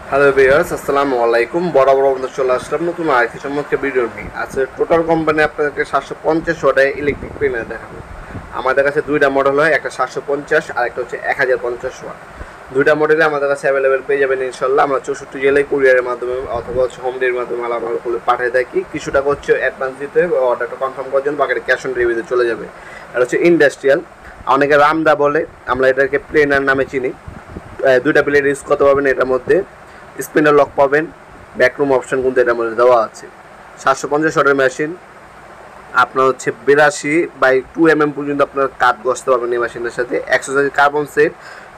Hello viewers, আসসালামু আলাইকুম। বরাবর মতো চলে আসলাম নতুন আরেকটি চমৎকার ভিডিও নিয়ে। আজকে টোটাল কোম্পানি আপনাদেরকে 750 ওয়াটের ইলেকট্রিক প্রিন্টার দেখাবো। আমাদের কাছে দুইটা মডেল হয়, একটা 750 আর একটা হচ্ছে 1050 ওয়াট। দুইটা মডেলে আমাদের কাছে অ্যাভেলেবেল পেয়ে যাবেন ইনশাল্লাহ। আমরা 64 জেলায় কুরিয়ারের মাধ্যমে অথবা হচ্ছে হোম ডেলিভারির মাধ্যমে মালামাল পাঠিয়ে থাকি। কিছু টাকা হচ্ছে অ্যাডভান্স দিতে হবে, অর্ডারটা কনফার্ম করার জন্য, বাকিটা ক্যাশ অন ডেলিভারিতে চলে যাবে। এটা হচ্ছে ইন্ডাস্ট্রিয়াল, অনেকে রামদা বলে, আমরা এটাকে প্লেনার নামে চিনি। দুইটা প্লেট ইউজ করতে পারবেন। এটার মধ্যে স্পিনার লক পাবেন, ব্যাকরুম অপশন কিন্তু এটার মধ্যে দেওয়া আছে। 750 ওয়াটের মেশিন, আপনার হচ্ছে 82/2 mm পর্যন্ত আপনার কাঠ ঘষতে পারবেন এই মেশিনের সাথে। 100 কার্বন সেট,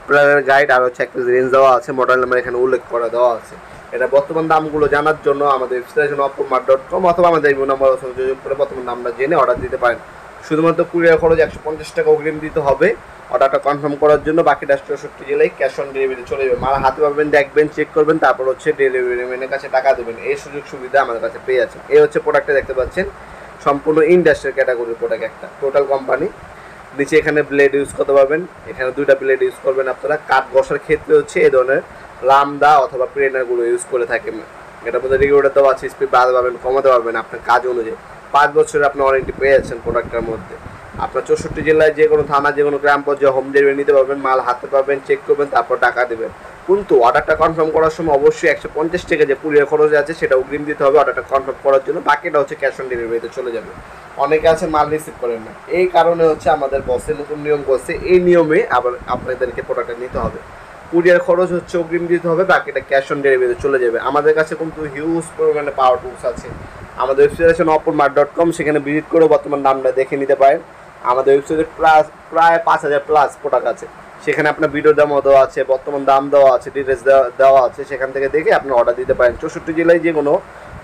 প্লারের গাইড আর হচ্ছে একটা রেঞ্জ দেওয়া আছে, মডেল নাম্বার এখানে উল্লেখ করা দেওয়া আছে। এটা বর্তমান দামগুলো জানার জন্য আমাদের ওয়েবসাইট optomart.com অথবা আমাদের এই নম্বর যোগাযোগ করে বর্তমান দামটা জেনে অর্ডার দিতে পারেন। শুধুমাত্র কুরিয়ার খরচ 150 টাকা অগ্রিম দিতে হবে অর্ডারটা কনফার্ম করার জন্য। বাকিটা 64 জেলায় ক্যাশ অন ডেলিভারি চলে যাবে। মাল হাতে পাবেন, দেখবেন, চেক করবেন, তারপর হচ্ছে ডেলিভারি ম্যানের কাছে টাকা দেবেন। এই সুযোগ সুবিধা আমাদের কাছে পেয়ে যাচ্ছেন। এই হচ্ছে প্রোডাক্টটা দেখতে পাচ্ছেন, সম্পূর্ণ ইন্ডাস্ট্রিয়াল ক্যাটাগরির প্রোডাক্ট একটা, টোটাল কোম্পানি। নিচে এখানে ব্লেড ইউজ করতে পারবেন, এখানে দুইটা ব্লেড ইউজ করবেন আপনারা। কাঠ ঘষার ক্ষেত্রে হচ্ছে এই ধরনের লামদা অথবা প্রেনারগুলো ইউজ করে থাকেন। এটার মধ্যে রেগুলেটর দেওয়া আছে, স্পিড বাড়াতে পারবেন, কমাতে পারবেন আপনার কাজ অনুযায়ী। 5 বছরের আপনি ওয়ারেন্টি পেয়ে যাচ্ছেন প্রোডাক্টের মধ্যে। আপনার 64 জেলায় যে কোনো থানা, যে কোনো গ্রাম পর্যায়ে হোম ডেলিভারি নিতে পারবেন। মাল হাতে পাবেন, চেক করবেন, তারপর টাকা দেবেন। কিন্তু অর্ডারটা কনফার্ম করার সময় অবশ্যই 150 টাকা যে কুরিয়ার খরচ আছে সেটা অগ্রিম দিতে হবে অর্ডারটা কনফার্ম করার জন্য। বাকিটা হচ্ছে ক্যাশ অন ডেলিভারিতে চলে যাবে। অনেকে আছে মাল রিসিভ করেন না, এই কারণে হচ্ছে আমাদের বসে নতুন নিয়ম করছে। এই নিয়মে আবার আপনাদেরকে প্রোডাক্টটা নিতে হবে। কুরিয়ার খরচ হচ্ছে অগ্রিম দিতে হবে, বাকিটা ক্যাশ অন ডেলিভারিতে চলে যাবে। আমাদের কাছে কিন্তু হিউজ পরিমাণে পাওয়ার টুলস আছে। আমাদের ওয়েবসাইট আছে optomart.com, সেখানে ভিজিট করে বর্তমান দামটা দেখে নিতে পারেন। আমাদের ওয়েবসাইটে প্রায় 5000+ প্রোডাক্ট আছে। সেখানে আপনার ভিডিও দামও দেওয়া আছে, বর্তমান দাম দেওয়া আছে, ডিটেলস দেওয়া আছে। সেখান থেকে দেখে আপনি অর্ডার দিতে পারেন। 64 জেলায় যে কোনো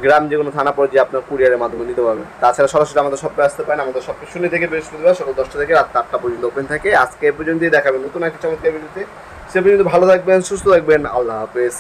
গ্রাম, যে কোনো থানা পর্যায়ে আপনার কুরিয়ারের মাধ্যমে নিতে পারবেন। তাছাড়া সরাসরি আমাদের শপে আসতে পারেন। আমাদের শপে শনি থেকে বৃহস্পতিবার সকাল 10টা থেকে রাত 8টা পর্যন্ত ওপেন থাকে। আজকে এ পর্যন্তই, দেখাবেন নতুন একটা চমৎকার ভিডিওতে। সে পর্যন্ত ভালো থাকবেন, সুস্থ থাকবেন। আল্লাহ হাফেজ।